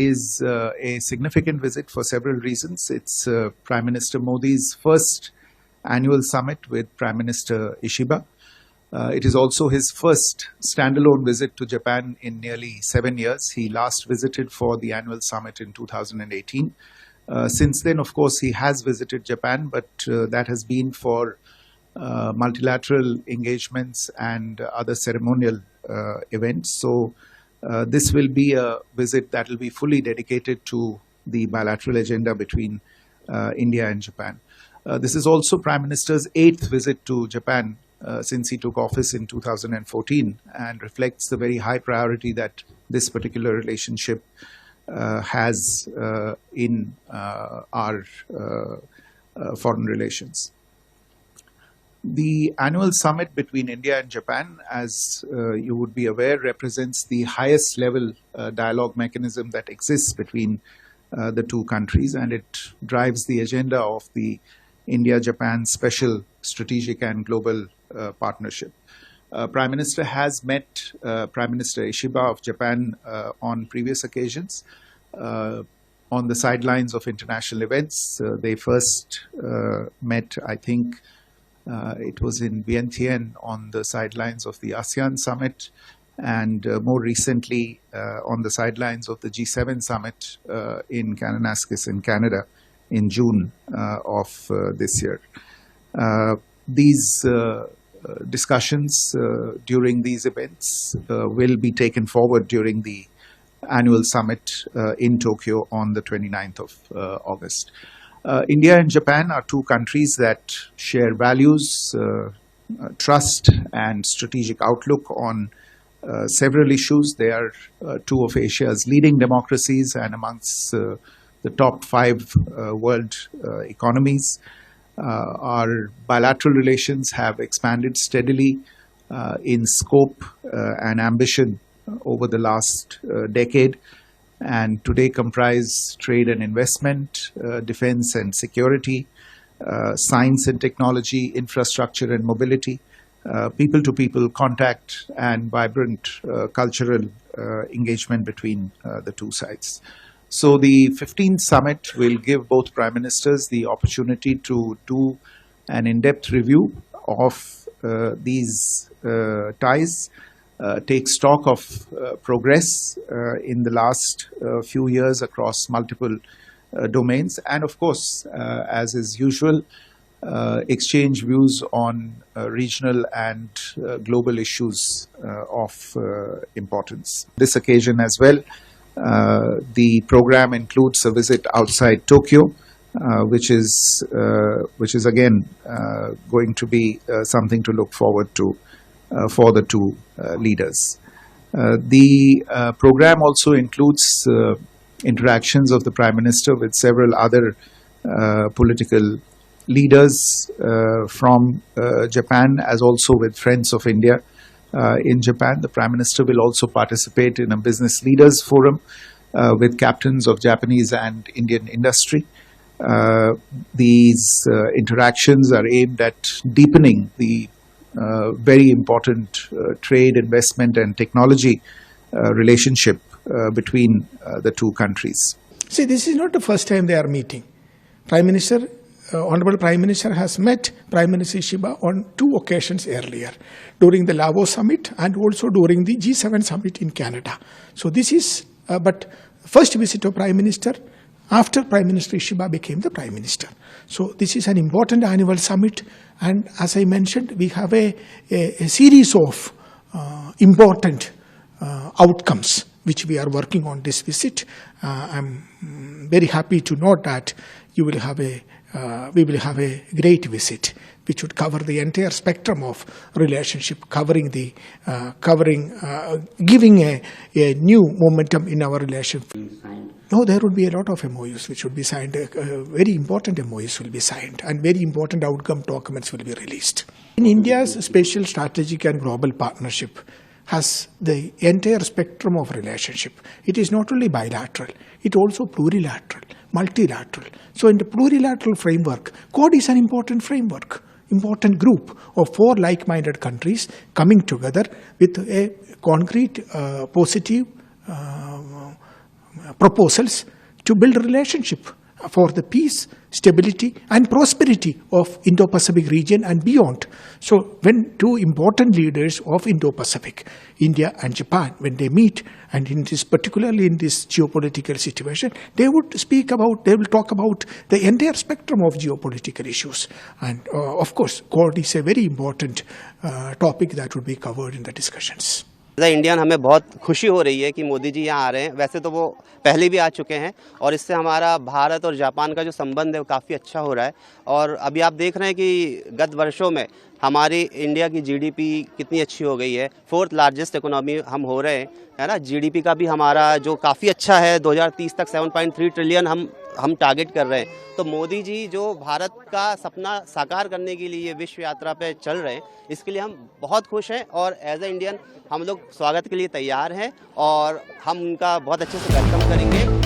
is a significant visit for several reasons. It's Prime Minister Modi's first annual summit with Prime Minister Ishiba. It is also his first standalone visit to Japan in nearly 7 years. He last visited for the annual summit in 2018. Since then, of course, he has visited Japan, but that has been for multilateral engagements and other ceremonial events. So this will be a visit that will be fully dedicated to the bilateral agenda between India and Japan. This is also Prime Minister's 8th visit to Japan since he took office in 2014, and reflects the very high priority that this particular relationship has in our foreign relations. The annual summit between India and Japan, as you would be aware, represents the highest level dialogue mechanism that exists between the two countries, and it drives the agenda of the India-Japan Special Strategic and Global Partnership. Prime Minister has met Prime Minister Ishiba of Japan on previous occasions on the sidelines of international events. They first met, I think, it was in Vientiane on the sidelines of the ASEAN Summit, and more recently on the sidelines of the G7 Summit in Kananaskis in Canada in June of this year. These discussions during these events will be taken forward during the annual summit in Tokyo on the 29th of August. India and Japan are two countries that share values, trust, and strategic outlook on several issues. They are two of Asia's leading democracies and amongst the top 5 world economies. Our bilateral relations have expanded steadily in scope and ambition over the last decade, and today comprise trade and investment, defense and security, science and technology, infrastructure and mobility, people-to-people contact, and vibrant cultural engagement between the two sides. So the 15th summit will give both Prime Ministers the opportunity to do an in-depth review of these ties, take stock of progress in the last few years across multiple domains, and of course, as is usual, exchange views on regional and global issues of importance. This occasion as well, the program includes a visit outside Tokyo, which is again going to be something to look forward to for the two leaders. The program also includes interactions of the Prime Minister with several other political leaders from Japan, as also with friends of India in Japan. The Prime Minister will also participate in a business leaders forum with captains of Japanese and Indian industry. These interactions are aimed at deepening the very important trade, investment and technology relationship between the two countries. See, this is not the first time they are meeting. Honorable Prime Minister has met Prime Minister Ishiba on 2 occasions earlier, during the Davos Summit and also during the G7 Summit in Canada. So this is, but first visit of Prime Minister after Prime Minister Ishiba became the Prime Minister. So this is an important annual summit, and as I mentioned, we have a series of important outcomes which we are working on this visit. I'm very happy to note that we will have a great visit, which would cover the entire spectrum of relationship, giving a new momentum in our relationship. No, there would be a lot of MoUs which would be signed. Very important MoUs will be signed, and very important outcome documents will be released. In India's spatial, strategic and global partnership has the entire spectrum of relationship. It is not only bilateral, it also plurilateral, multilateral. So in the plurilateral framework, Quad is an important framework, important group of 4 like-minded countries coming together with a concrete, positive proposals to build a relationship for the peace, stability and prosperity of Indo-Pacific region and beyond. So when two important leaders of Indo-Pacific, India and Japan, when they meet, and in this, particularly in this geopolitical situation, they will talk about the entire spectrum of geopolitical issues. And of course, God is a very important topic that would be covered in the discussions. As a Indian हमें बहुत खुशी हो रही है कि मोदी जी यहाँ आ रहे हैं। वैसे तो वो पहले भी आ चुके हैं और इससे हमारा भारत और जापान का जो संबंध है वो काफ़ी अच्छा हो रहा है। और अभी आप देख रहे हैं कि गत वर्षों में हमारी इंडिया की जीडीपी कितनी अच्छी हो गई है, 4th लार्जेस्ट इकोनॉमी हम हो रहे हैं, है ना। जीडीपी का भी हमारा जो काफ़ी अच्छा है, 2030 तक 7.3 ट्रिलियन हम टारगेट कर रहे हैं। तो मोदी जी जो भारत का सपना साकार करने के लिए विश्व यात्रा पे चल रहे हैं, इसके लिए हम बहुत खुश हैं और एज ए इंडियन हम लोग स्वागत के लिए तैयार हैं और हम उनका बहुत अच्छे से वेलकम करेंगे।